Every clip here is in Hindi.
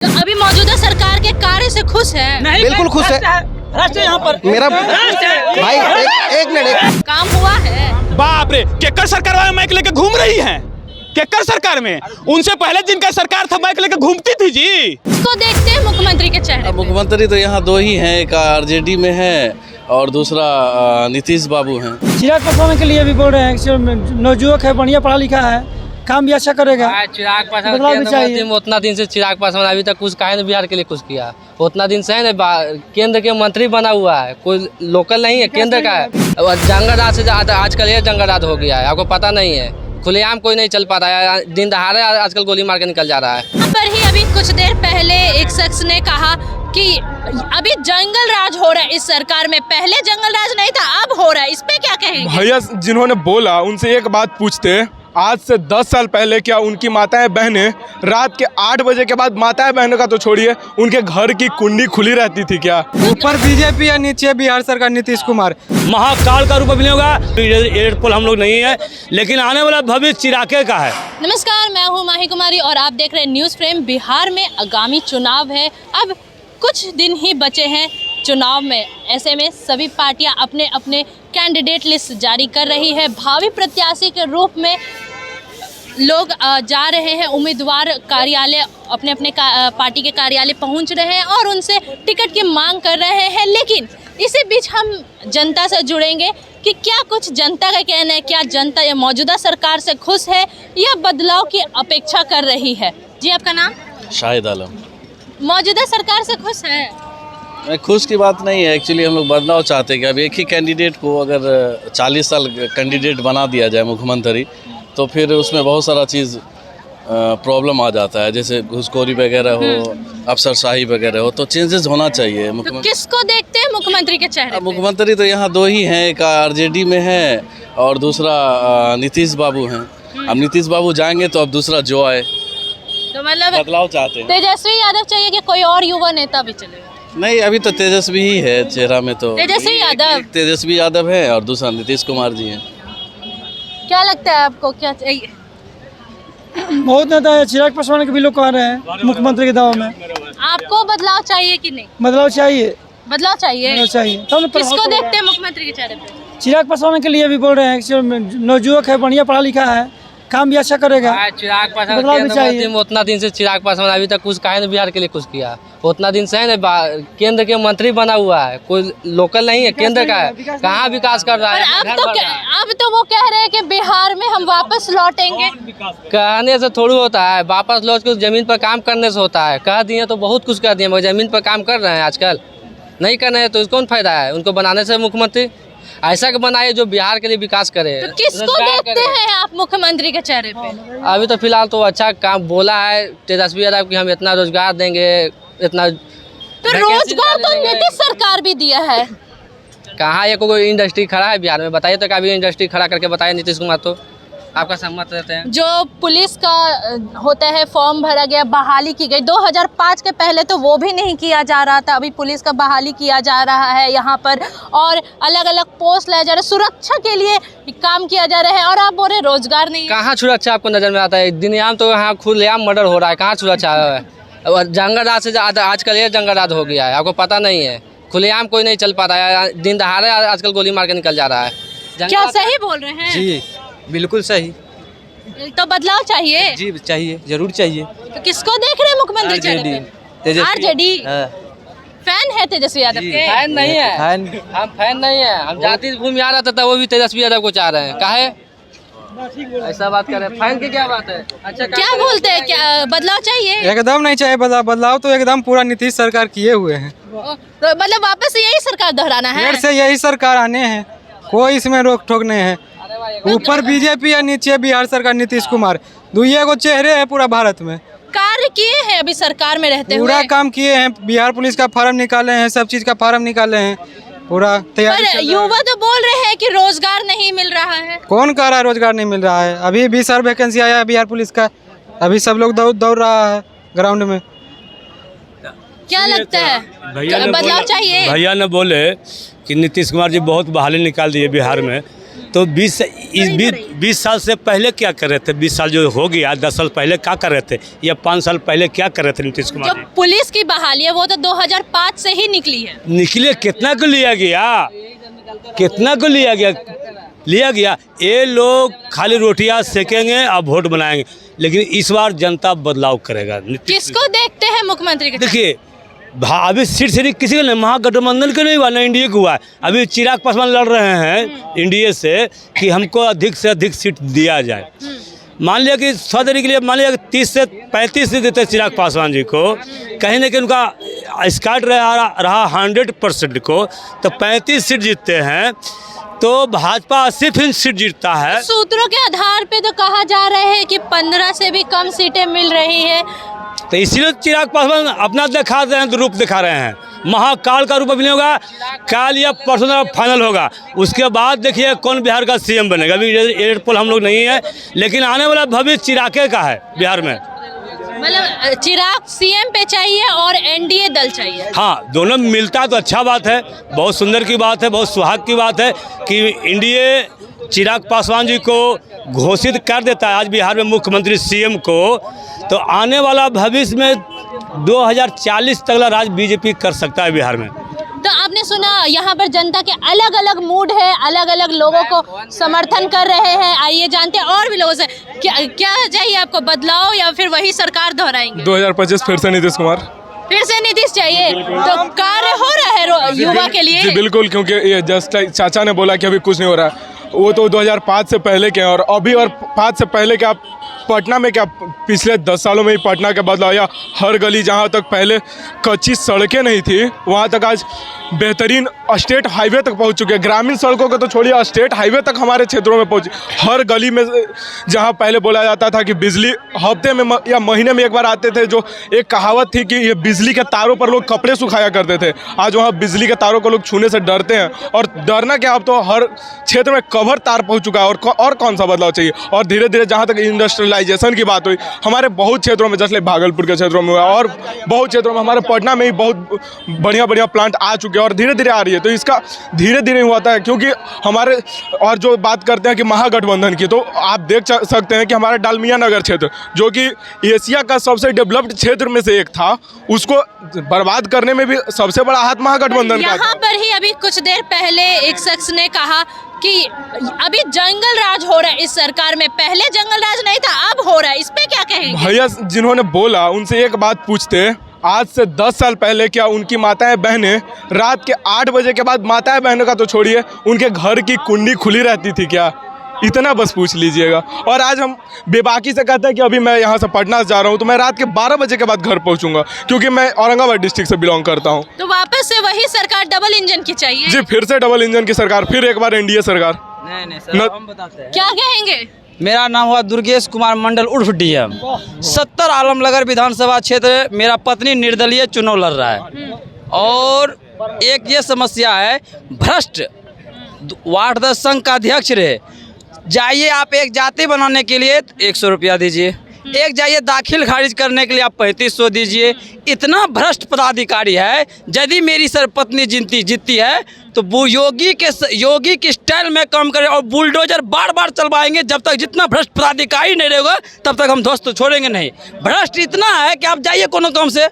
तो अभी मौजूदा सरकार के कार्य से खुश है? नहीं, बिल्कुल खुश है। राष्ट्र यहाँ पर मेरा भाई एक मिनट काम हुआ है। बाप रे, केकर सरकार वाले माइक लेके घूम रही हैं। केकर सरकार में उनसे पहले जिनका सरकार था माइक लेके घूमती थी जी। इसको देखते हैं मुख्यमंत्री के चेहरे पे। मुख्यमंत्री तो यहाँ दो ही हैं, एक आरजेडी में है और दूसरा नीतीश बाबू हैं। चिराग पासवान के लिए भी बोल रहे हैं कि नवयुवक है, बढ़िया पढ़ा लिखा है, काम भी अच्छा करेगा। चिराग पासवान बदलाव भी चाहिए। केंद्र में उतना दिन से चिराग पासवान अभी तक कुछ काहे न बिहार के लिए कुछ किया। उतना दिन से है ना, केंद्र के मंत्री बना हुआ है, कोई लोकल नहीं है, केंद्र का है। जंगल राज से आजकल ये जंगल राज हो गया है, आपको पता नहीं है। खुलेआम कोई नहीं चल पा रहा है, दिन दहाड़े आजकल गोली मार के निकल जा रहा है। यहाँ पर ही अभी कुछ देर पहले एक शख्स ने कहा कि अभी जंगल राज हो रहा है इस सरकार में, पहले जंगल राज नहीं था अब हो रहा है, इस पे क्या कहेंगे? भैया जिन्होंने बोला उनसे एक बात पूछते, आज से 10 साल पहले क्या उनकी माताएं बहनें रात के 8 बजे के बाद, माताएं बहनों का तो छोड़िए, उनके घर की कुंडी खुली रहती थी क्या? ऊपर बीजेपी या नीचे बिहार सरकार नीतीश कुमार। महाकाल का रूप अभिनय होगा। एयरपोर्ट हम लोग नहीं है, लेकिन आने वाला भविष्य चिरागे का है। नमस्कार, मैं हूँ माही कुमारी और आप देख रहे हैं न्यूज़ फ्रेम। बिहार में आगामी चुनाव है, अब कुछ दिन ही बचे हैं चुनाव में। ऐसे में सभी पार्टियां अपने अपने कैंडिडेट लिस्ट जारी कर रही है। भावी प्रत्याशी के रूप में लोग जा रहे हैं, उम्मीदवार कार्यालय अपने अपने पार्टी के कार्यालय पहुंच रहे हैं और उनसे टिकट की मांग कर रहे हैं। लेकिन इसी बीच हम जनता से जुड़ेंगे कि क्या कुछ जनता का कहना है, क्या जनता ये मौजूदा सरकार से खुश है या बदलाव की अपेक्षा कर रही है। जी, आपका नाम? शाहिद आलम। मौजूदा सरकार से खुश है? खुश की बात नहीं है, एक्चुअली हम लोग बदलाव चाहते हैं कि अब एक ही कैंडिडेट को अगर 40 साल कैंडिडेट बना दिया जाए मुख्यमंत्री, तो फिर उसमें बहुत सारा चीज़ प्रॉब्लम आ जाता है, जैसे घुसखोरी वगैरह हो, अफसरशाही वगैरह हो, तो चेंजेस होना चाहिए। तो किसको देखते हैं मुख्यमंत्री के चेहरे पे? मुख्यमंत्री तो यहाँ दो ही हैं, एक आरजेडी में है और दूसरा नीतीश बाबू हैं। अब नीतीश बाबू जाएंगे तो अब दूसरा जो आए, तो मतलब बदलाव चाहते हैं। तेजस्वी यादव चाहिए कि कोई और युवा नेता भी चलेगा? नहीं, अभी तो तेजस्वी ही है चेहरा में, तो तेजस्वी यादव। एक तेजस्वी यादव है और दूसरा नीतीश कुमार जी हैं। क्या लगता है आपको, क्या चाहिए? बहुत नेता है, चिराग पासवान के भी लोग कह रहे हैं मुख्यमंत्री के दावा में। आपको बदलाव चाहिए कि नहीं? बदलाव चाहिए, बदलाव चाहिए। बदलाव चाहिए। तब न किसको देखते हैं मुख्यमंत्री के चेहरे पे? चिराग पासवान के लिए भी बोल रहे हैं कि नवयुवक है, बढ़िया पढ़ा लिखा है, काम भी अच्छा करेगा। चिराग पासवान बदलाव भी केंद्र चाहिए। मंत्री में उतना दिन से चिराग पासवान अभी तक कुछ काहे न बिहार के लिए कुछ किया। उतना दिन से है ना, केंद्र के मंत्री बना हुआ है, कोई लोकल नहीं है, केंद्र का है, कहाँ विकास कर रहा पर है। अब तो वो कह रहे हैं कि बिहार में हम वापस लौटेंगे। कहने से थोड़ी होता है, वापस लौट के जमीन पर काम करने से होता है। कह दिए तो बहुत कुछ कह दिए, मगर जमीन पर काम कर रहे हैं आजकल नहीं कर रहे हैं, तो कौन फायदा है उनको बनाने से? मुख्यमंत्री ऐसा बनाए जो बिहार के लिए विकास करे। तो किसको देखते हैं आप मुख्यमंत्री के चेहरे पे? अभी तो फिलहाल तो अच्छा काम बोला है तेजस्वी यादव कि हम इतना रोजगार देंगे, इतना। तो रोजगार तो नीतीश सरकार भी दिया है। कहाँ ये कोई इंडस्ट्री खड़ा है बिहार में? बताइए तो, कभी इंडस्ट्री खड़ा करके बताइए नीतीश कुमार। तो आपका सहमत रहते हैं? जो पुलिस का होता है, फॉर्म भरा गया, बहाली की गई 2005 के पहले, तो वो भी नहीं किया जा रहा था। अभी पुलिस का बहाली किया जा रहा है यहाँ पर और अलग अलग पोस्ट लाया जा रहा है, सुरक्षा के लिए काम किया जा रहा है। और आप बोल रहे रोजगार नहीं है। कहाँ सुरक्षा आपको नजर में आता है? दिनयाम तो यहाँ खुलेआम मर्डर हो रहा है, कहाँ सुरक्षा है? जंगल राज से आजकल ये जंगल राज हो गया है, आपको पता नहीं है। खुलेआम कोई नहीं चल पा रहा है, दिन दहाड़े आजकल गोली मार के निकल जा रहा है। क्या सही बोल रहे हैं? जी बिल्कुल सही। तो बदलाव चाहिए? जी चाहिए, जरूर चाहिए। तो किसको देख रहे हैं मुख्यमंत्री चेहरे पे? आरजेडी। फैन है तेजस्वी यादव के? फैन नहीं है, फैन हम फैन नहीं है। हम जाति घूम आ रहा था, वो भी तेजस्वी यादव को चाह रहे हैं। काहे ऐसा बात कर रहे हैं? फैन की क्या बात है? अच्छा, क्या बोलते हैं, क्या बदलाव चाहिए? एकदम नहीं चाहिए बदलाव तो एकदम पूरा नीतीश सरकार किए हुए हैं। तो मतलब वापस यही सरकार दोहराना है? फिर से यही सरकार आने हैं, कोई इसमें रोक टोक नहीं है। ऊपर बीजेपी या नीचे बिहार सरकार नीतीश कुमार, दुइये को चेहरे हैं पूरा भारत में। कार्य किए हैं अभी सरकार में रहते हुए? पूरा काम किए हैं, बिहार पुलिस का फार्म निकाले हैं, सब चीज का फार्म निकाले हैं, पूरा तैयारी चल रहा है। युवा तो बोल रहे हैं कि रोजगार नहीं मिल रहा है। कौन कह रहा है रोजगार नहीं मिल रहा है? अभी 20 और वैकेंसी आया है बिहार पुलिस का, अभी सब लोग दौड़ रहा है ग्राउंड में। क्या लगता है, बदलाव चाहिए? भैया ने बोले कि नीतीश कुमार जी बहुत बहाली निकाल दिए बिहार में, तो 20 साल से पहले क्या कर रहे थे? 20 साल जो हो गया, 10 साल पहले क्या कर रहे थे, या 5 साल पहले क्या कर रहे थे नीतीश कुमार जो जी? पुलिस की बहाली है वो तो 2005 से ही निकली है। निकले कितना को लिया गया, कितना को लिया गया। ये लोग खाली रोटियां सेकेंगे और वोट बनाएंगे, लेकिन इस बार जनता बदलाव करेगा। किसको देखते हैं मुख्यमंत्री के? देखिए अभी सीट से किसी का नहीं, महागठबंधन के नहीं हुआ ना, एनडीए को हुआ है। अभी चिराग पासवान लड़ रहे हैं एनडीए से कि हमको अधिक से अधिक सीट दिया जाए। मान लिया कि 100 के लिए मान लिया कि 30 से 35 सीट देते चिराग पासवान जी को, कहीं ना कहीं उनका स्कार्ट रहा 100% को, तो 35 सीट जीतते हैं, तो भाजपा 80% सीट जीतता है। सूत्रों के आधार पे तो कहा जा रहा है कि 15 से भी कम सीटें मिल रही है। तो इसीलिए चिराग पासवान अपना दिखा रहे हैं, रूप दिखा रहे हैं। महाकाल का रूप अभी नहीं होगा, काल या परसों फाइनल होगा, उसके बाद देखिए कौन बिहार का सीएम बनेगा। अभी एडेड पोल हम लोग नहीं है, लेकिन आने वाला भविष्य चिराग का है बिहार में। मतलब चिराग सीएम पे चाहिए और एनडीए दल चाहिए। हाँ, दोनों मिलता तो अच्छा बात है, बहुत सुंदर की बात है, बहुत सुहाग की बात है कि एनडीए चिराग पासवान जी को घोषित कर देता है आज बिहार में मुख्यमंत्री सीएम को, तो आने वाला भविष्य में 2040 तक राज बीजेपी कर सकता है बिहार में। तो आपने सुना यहाँ पर जनता के अलग अलग मूड है, अलग अलग लोगों को समर्थन कर रहे हैं। आइए जानते हैं और भी लोगों से, क्या चाहिए आपको, बदलाव या फिर वही सरकार दोहराएंगे? 2025 फिर से नीतीश कुमार। फिर से नीतीश चाहिए, तो कार्य हो रहा है युवा के लिए? जी बिल्कुल, क्योंकि ये जस्ट चाचा ने बोला कि अभी कुछ नहीं हो रहा है, वो तो 2005 से पहले के, और अभी और 5 से पहले के आप पटना में क्या पिछले 10 सालों में ही पटना के बदलाव, या हर गली जहाँ तक पहले कच्ची सड़कें नहीं थी वहाँ तक आज बेहतरीन स्टेट हाईवे तक पहुँच चुके हैं। ग्रामीण सड़कों को तो छोड़िए, स्टेट हाईवे तक हमारे क्षेत्रों में पहुँची। हर गली में जहाँ पहले बोला जाता था कि बिजली हफ्ते में या महीने में एक बार आते थे, जो एक कहावत थी कि ये बिजली के तारों पर लोग कपड़े सुखाया करते थे, आज वहाँ बिजली के तारों को लोग छूने से डरते हैं। और डरना क्या, अब तो हर क्षेत्र में कवर तार पहुँच चुका है, और कौन सा बदलाव चाहिए। और धीरे धीरे जहाँ तक इंडस्ट्रियलाइजेशन की बात हुई, हमारे बहुत क्षेत्रों में, जैसे भागलपुर के क्षेत्रों में हुआ, और बहुत क्षेत्रों में, हमारे पटना में ही बहुत बढ़िया बढ़िया प्लांट आ चुके हैं और धीरे धीरे आ रही है। तो इसका धीरे धीरे हुआ है, क्योंकि हमारे, और जो बात करते हैं कि महागठबंधन की, तो आप देख सकते हैं कि हमारा डालमिया नगर क्षेत्र, जो कि एशिया का सबसे डेवलप्ड क्षेत्र में से एक था, उसको बर्बाद करने में भी सबसे बड़ा हाथ महागठबंधन का। यहाँ पर ही अभी कुछ देर पहले एक शख्स ने कहा कि अभी जंगल राज हो रहा है इस सरकार में, पहले जंगल राज नहीं था, अब हो रहा है। इस पे क्या कहेंगे? भैया जिन्होंने बोला उनसे एक बात पूछते, आज से 10 साल पहले क्या उनकी माताएं बहनें रात के 8 बजे के बाद, माताएं बहनों का तो छोड़िए, उनके घर की कुंडी खुली रहती थी क्या? इतना बस पूछ लीजिएगा। और आज हम बेबाकी से कहते हैं कि अभी मैं यहाँ से पटना से जा रहा हूँ, तो मैं रात के 12 बजे के बाद घर पहुँचूंगा, क्योंकि मैं औरंगाबाद डिस्ट्रिक्ट से बिलोंग करता हूँ। तो वापस से वही सरकार डबल इंजन की चाहिए? जी, फिर से डबल इंजन की सरकार, फिर एक बार एनडीए सरकार। नहीं सर, हम बताते हैं। क्या कहेंगे? मेरा नाम हुआ दुर्गेश कुमार मंडल उर्फ डीएम। 70 आलमनगर विधानसभा क्षेत्र मेरा पत्नी निर्दलीय चुनाव लड़ रहा है, और एक ये समस्या है, भ्रष्ट वार्ड 10 संघ का अध्यक्ष रहे, जाइए आप एक जाति बनाने के लिए 100 रुपया दीजिए, एक जाइए दाखिल खारिज करने के लिए आप 3500 दीजिए। इतना भ्रष्ट पदाधिकारी है। यदि मेरी पत्नी जीतती है तो वो योगी के स्टाइल में काम करे, और बुलडोजर बार बार चलवाएंगे। जब तक जितना भ्रष्ट पदाधिकारी नहीं रहेगा तब तक हम ध्वस्त छोड़ेंगे नहीं। भ्रष्ट इतना है कि आप जाइए कोनो काम से।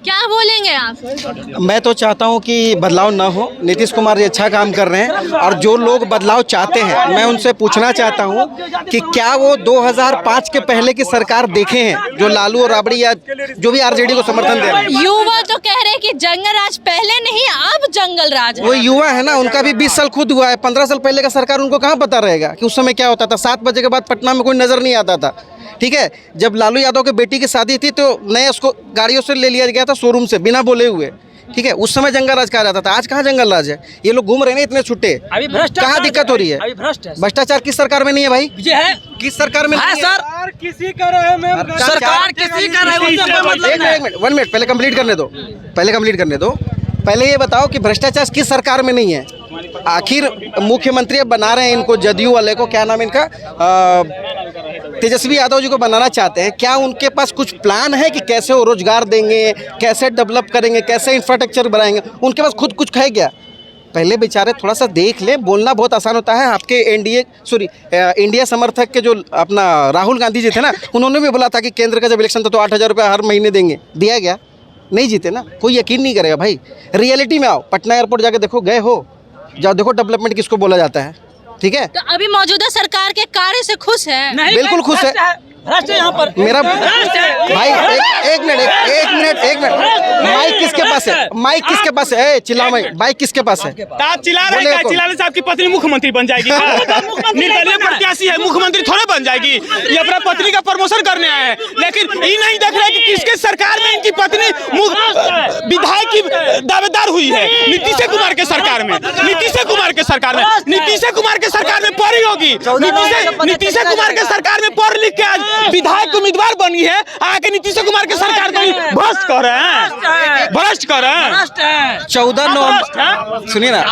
क्या बोलेंगे आप? मैं तो चाहता हूं कि बदलाव ना हो। नीतीश कुमार जी अच्छा काम कर रहे हैं, और जो लोग बदलाव चाहते हैं, मैं उनसे पूछना चाहता हूं कि क्या वो 2005 के पहले की सरकार देखे हैं, जो लालू और राबड़ी या जो भी आरजेडी को समर्थन दे रहे हैं? युवा तो कह रहे हैं कि जंगल राज पहले नहीं, अब जंगल राज है। वो युवा है ना, उनका भी 20 साल खुद हुआ है। 15 साल पहले का सरकार उनको कहाँ पता रहेगा कि उस समय क्या होता था। 7 बजे के बाद पटना में कोई नजर नहीं आता था। ठीक है, जब लालू यादव के बेटी की शादी थी तो नए उसको गाड़ियों से ले लिया गया था शोरूम से, बिना बोले हुए। ठीक है, उस समय जंगल राज कहा जाता था। आज कहाँ जंगल राज है? ये लोग घूम रहे हैं इतने छुट्टे, अभी कहाँ दिक्कत हो रही है? भ्रष्टाचार किस सरकार में नहीं है भाई? है किस सरकार में नहीं है? सर, किसी का रहे में सरकार किसी का रहे, एक मिनट 1 मिनट पहले कंप्लीट करने दो। पहले ये बताओ कि भ्रष्टाचार किस सरकार में नहीं है? आखिर मुख्यमंत्री अब बना रहे हैं इनको, जदयू वाले को, क्या नाम इनका, तेजस्वी यादव जी को बनाना चाहते हैं। क्या उनके पास कुछ प्लान है कि कैसे वो रोजगार देंगे, कैसे डेवलप करेंगे, कैसे इंफ्रास्ट्रक्चर बनाएंगे? उनके पास खुद कुछ है क्या? पहले बेचारे थोड़ा सा देख ले, बोलना बहुत आसान होता है। आपके इंडिया समर्थक के जो अपना राहुल गांधी जी थे ना, उन्होंने भी बोला था कि केंद्र का जब इलेक्शन था तो 8,000 रुपये हर महीने देंगे, दिया गया? नहीं जीते ना, कोई यकीन नहीं करेगा भाई। रियलिटी में आओ, पटना एयरपोर्ट जाके देखो, गए हो, जाओ देखो डेवलपमेंट किसको बोला जाता है, ठीक है? तो अभी मौजूदा सरकार के कार्य से खुश है? बिल्कुल खुश है। यहाँ पर मेरा भाई एक मिनट माइक किसके पास है? माइक किसके पास है? चिल्ला माइक किसके पास है? आप चिल्ला रहे हैं, चिल्लाने से आपकी पत्नी मुख्यमंत्री बन जाएगी? निर्दलीय प्रत्याशी है, मुख्यमंत्री थोड़े बन जाएगी। ये अपना पत्नी का प्रमोशन करने आए हैं, लेकिन ये नहीं देख रहे कि किसके सरकार में इनकी पत्नी विधायक की दावेदार हुई है। नीतीश कुमार के सरकार में, नीतीश कुमार के सरकार में, नीतीश कुमार के सरकार में पढ़ी होगी, नीतीश कुमार के सरकार में पढ़ लिख के आज विधायक उम्मीदवार बनी है, आके नीतीश कुमार के सरकार को भ्रष्ट कर रहे हैं, भ्रष्ट कर रहे हैं। 14 नवंबर सुनिए ना,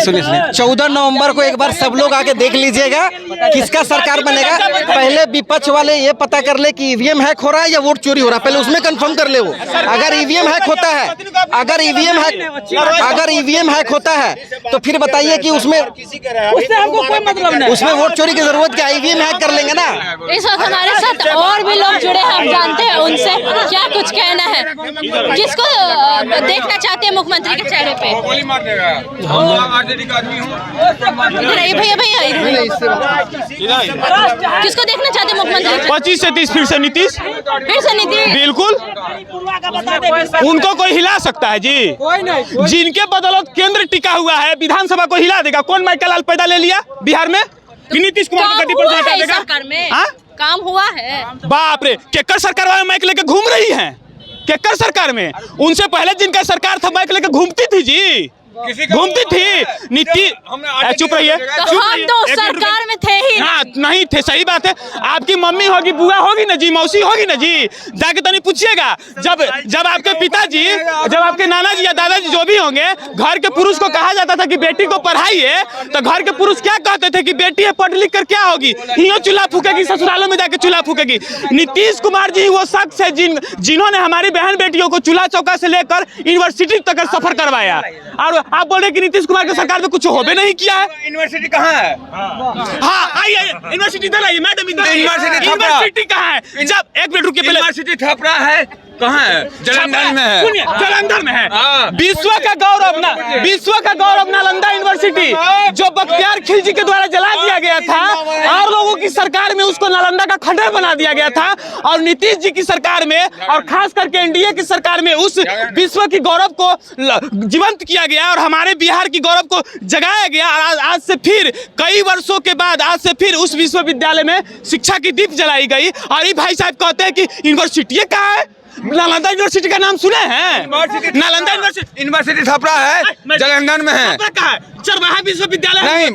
सुनिए 14 नवंबर को एक बार सब लोग आके देख लीजिएगा किसका सरकार बनेगा। पहले विपक्ष वाले ये पता कर ले कि ईवीएम हैक हो रहा है या वोट चोरी हो रहा है, पहले उसमें कंफर्म कर ले। वो अगर ईवीएम हैक होता है, अगर ईवीएम हैक होता है तो फिर बताइए कि उसमें हमको कोई मतलब नहीं, उसमें वोट चोरी की जरूरत क्या? ईवीएम हैक कर लेंगे ना। इस वक्त हमारे साथ और भी लोग जुड़े हैं, हम जानते हैं उनसे क्या कुछ कहना है। किसको देखना चाहते हैं मुख्यमंत्री के चेहरे पे? भैया किसको देखना चाहते हैं मुख्यमंत्री? 25 से 30 फिर से नीतीश, बिल्कुल उनको कोई हिला सकता है जी? जिनके बदौलत केंद्र टिका हुआ है, विधानसभा को हिला देगा। कौन माइकल लाल पैदा ले लिया बिहार में कि नीतीश कुमार को गद्दी पर हटा देगा? सरकार में काम हुआ है। बाप रे, केकर सरकार वाले माइक लेके घूम रही हैं। केकर सरकार में, उनसे पहले जिनका सरकार था माइक लेके घूमती थी जी, घूमती थी। नीतीश चुप रहिए, तो हम तो सरकार में थे ही। हाँ नहीं थे, सही बात है। आपकी मम्मी होगी, बुआ होगी ना जी, मौसी होगी ना जी, जाके तो नहीं पूछिएगा। जब आपके पिताजी, जब आपके नाना जी या दादाजी जो भी होंगे, घर के पुरुष को कहा जाता था कि बेटी को पढ़ाइए, तो घर के पुरुष क्या कहते थे कि बेटी है, पढ़ लिख कर क्या होगी? हियो चूल्हा फूकेगी, ससुरालों में जाके चूल्हा फूकेगी। नीतीश कुमार जी वो शख्स है जिन्होंने हमारी बहन बेटियों को चूल्हा चौका से लेकर यूनिवर्सिटी तक सफर करवाया। और आप बोल रहे कि नीतीश कुमार की सरकार में कुछ हो भी नहीं किया है। यूनिवर्सिटी कहाँ है? हाँ आइए, यूनिवर्सिटी इधर आइए मैडम, यूनिवर्सिटी कहाँ है? जब एक मिनट रुकिए, पहले यूनिवर्सिटी छपरा है, कहाँ है? जालंधर में है। सुनिए, जालंधर में है। विश्व का गौरव नालंदा यूनिवर्सिटी जो बख्तियार खिलजी के द्वारा जला दिया गया था, और लोगों की सरकार में उसको नालंदा का खंडर बना दिया गया था। और नीतीश जी की सरकार में, और खास करके एनडीए की सरकार में, उस विश्व की गौरव को जीवंत किया गया और हमारे बिहार की गौरव को जगाया गया। आज से फिर कई वर्षों के बाद आज से फिर उस विश्वविद्यालय में शिक्षा की दीप जलाई गई। और ये भाई साहब कहते हैं कि यूनिवर्सिटी कहाँ है? नालंदा यूनिवर्सिटी का नाम सुने हैं? नालंदा यूनिवर्सिटी छपरा है, जालंधर में है। चरवाहा विश्वविद्यालय नहीं,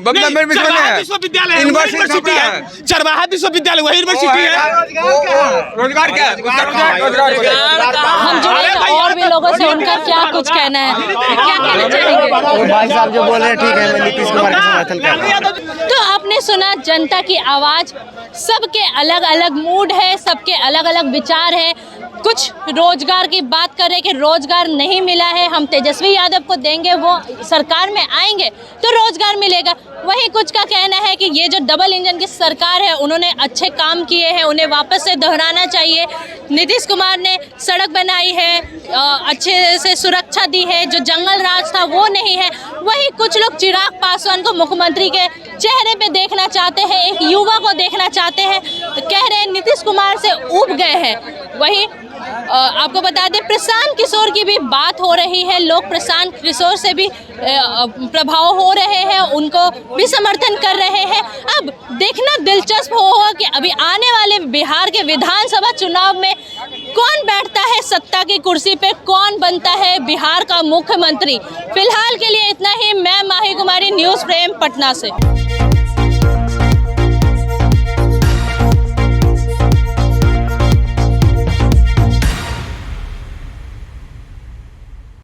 विश्वविद्यालय यूनिवर्सिटी है। चरवाहा विश्वविद्यालय वही यूनिवर्सिटी है। रोजगार क्या? हम जुड़े हैं और भी लोगों से, उनका क्या कुछ कहना है, क्या कहना चाहेंगे? भाई साहब जो बोल रहे हैं ठीक है, मैं नीतीश कुमार का समर्थन कर रहा हूं। तो आपने सुना जनता की आवाज, सबके अलग अलग मूड है, सबके अलग अलग विचार है। कुछ रोजगार की बात कर रहे हैं कि रोजगार नहीं मिला है, हम तेजस्वी यादव को देंगे, वो सरकार में आएंगे तो रोजगार मिलेगा। वहीं कुछ का कहना है कि ये जो डबल इंजन की सरकार है, उन्होंने अच्छे काम किए हैं, उन्हें वापस से दोहराना चाहिए। नीतीश कुमार ने सड़क बनाई है, अच्छे से सुरक्षा दी है, जो जंगल राज था वो नहीं है। वहीं कुछ लोग चिराग पासवान को मुख्यमंत्री के चेहरे पे देखना चाहते हैं, एक युवा को देखना चाहते हैं, कह रहे हैं नीतीश कुमार से ऊब गए हैं। वहीं आपको बता दें प्रशांत किशोर की भी बात हो रही है, लोग प्रशांत किशोर से भी प्रभाव हो रहे हैं, उनको भी समर्थन कर रहे हैं। अब देखना दिलचस्प होगा कि अभी आने वाले बिहार के विधानसभा चुनाव में कौन बैठता है सत्ता की कुर्सी पे, कौन बनता है बिहार का मुख्यमंत्री। फिलहाल के लिए इतना ही। मैं माही कुमारी, न्यूज़ फ्रेम पटना से।